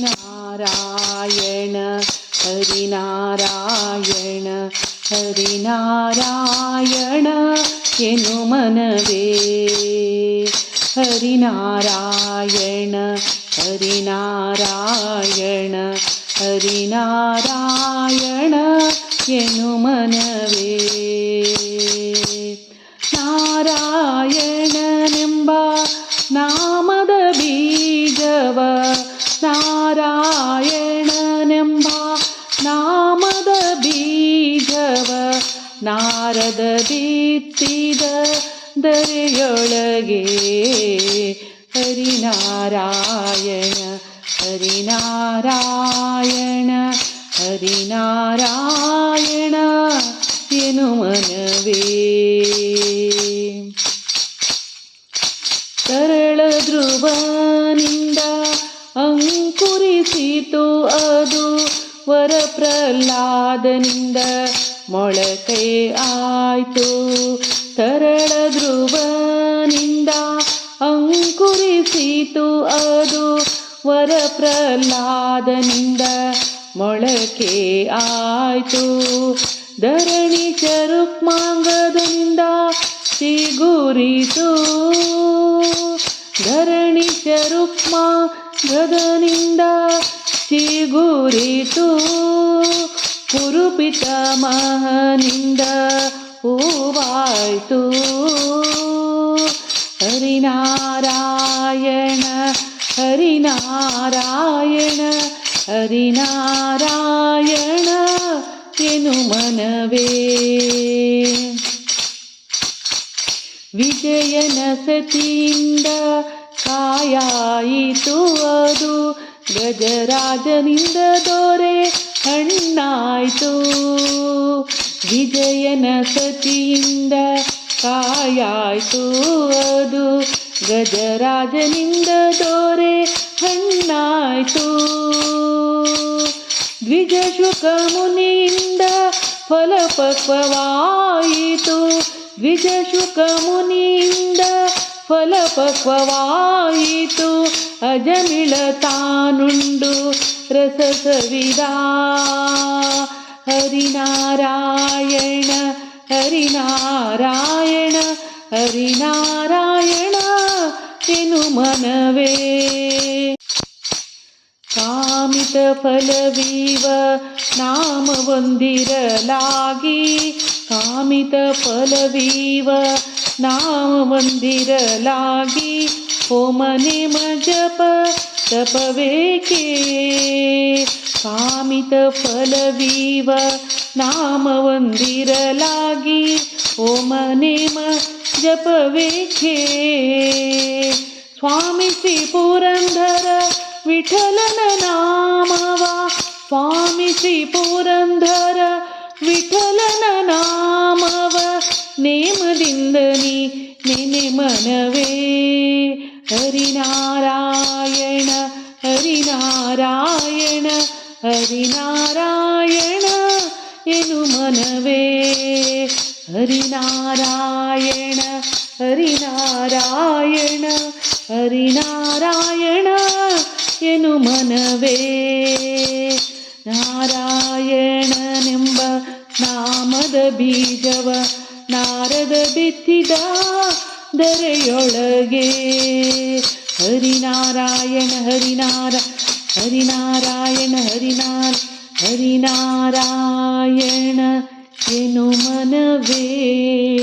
ನಾರಾಯಣ ಹರಿನಾರಾಯಣ ಹರಿನಾರಾಯಣ ಎನು ಮನವೇ. ಹರಿನಾರಾಯಣ ಹರಿನಾರಾಯಣ ಹರಿನಾರಾಯಣ ಎನು ಮನವೇ. ನಾರಾಯಣನೆಂಬ ನಾಮದ ಬೀಜವ ನಾರಾಯಣನೆಂಬ ನಾಮದ ಬೀಜವ ನಾರದ ಬಿತ್ತಿದ ದರೆಯೊಳಗೆ. ಹರಿನಾರಾಯಣ ಹರಿನಾರಾಯಣ ಹರಿನಾರಾಯಣ ಎನು ಮನವೇ. ತರಳ ಧ್ರುವನಿಂದ ಅಂಕುರಿಸಿತು ಅದು ವರಪ್ರಹ್ಲಾದನಿಂದ ಮೊಳಕೆ ಆಯ್ತು. ತರಳ ಧ್ರುವನಿಂದ ಅಂಕುರಿಸಿತು ಅದು ವರಪ್ರಹ್ಲಾದನಿಂದ ಮೊಳಕೆ ಆಯ್ತು. ಧರಣಿ ಚರುಕ್ಮಾಂಗದನಿಂದ ಚಿಗುರಿತು. ಧರಣಿ ಚರುಕ್ಮಾಂಗದನಿಂದ ಚಿಗುರಿತು. ಕುರುಪಿತಾಮಹನಿಂದ ಹೂವಾಯ್ತು. ಹರಿನಾರಾಯಣ ಹರಿನಾರಾಯಣ ಹರಿನಾರಾಯಣ ಎನು ಮನವೇ. ವಿಜಯನ ಸತಿಯಿಂದ ಕಾಯಾಯಿತು ಅದು ಗಜರಾಜನಿಂದ ದೊರೆ ಹಣ್ಣಾಯ್ತು. ವಿಜಯನ ಸತಿಯಿಂದ ಕಾಯಾಯ್ತು ಅದು ಗಜರಾಜನಿಂದ ದೊರೆ ಹಣ್ಣಾಯ್ತು. ದ್ವಿಜಶುಕ ಮುನಿಯಿಂದ ಫಲಪಕ್ವವಾಯಿತು. ದ್ವಿಜಶುಕ ಮುನಿಯಿಂದ ಫಲಪಕ್ವವಾಯಿತು. ಅಜಮಿಳ ತಾನುಂಡು ರಸ ಸವಿದ. ಹರಿನಾರಾಯಣ ಹರಿನಾರಾಯಣ ಹರಿನಾರಾಯಣ ಎನು ಮನವೇ. ಕಾಮಿತ ಫಲವೀವ ನಾಮವೊಂದಿರಲಾಗಿ. ಕಾಮಿತ ಫಲವೀವ ನಾಮವೊಂದಿರಲಾಗಿ. ಹೋಮ ನೇಮ ಜಪ ತಪವೇಕೆ. ಕಾಮಿತ ಫಲವೀವ ನಾಮವೊಂದಿರಲಾಗಿ. ಹೋಮ ನೇಮ ಜಪವೇಕೆ. ಸ್ವಾಮಿ ಶ್ರೀ ಪುರಂದರ ವಿಠಲನ ನಾಮವ. ಸ್ವಾಮಿ ಶ್ರೀ ಪುರಂದರ ವಿಠಲನ ನಾಮವ ನೇಮದಿಂದ ನೀ ನೆನೆ ಮನವೇ. ಹರಿನಾರಾಯಣ ಹರಿನಾರಾಯಣ ಹರಿನಾರಾಯಣ ಎನು ಮನವೇ. ಹರಿನಾರಾಯಣ ಹರಿನಾರಾಯಣ ಹರಿನಾರಾಯಣ ಎನು ಮನವೇ. ನಾರಾಯಣನೆಂಬ ನಾಮದ ಬೀಜವ ನಾರದ ಬಿತ್ತಿದ ದರೆಯೊಳಗೆ. ಹರಿನಾರಾಯಣ ಹರಿನಾರಾಯಣ ಹರಿನಾರಾಯಣ ಎನು ಮನವೇ.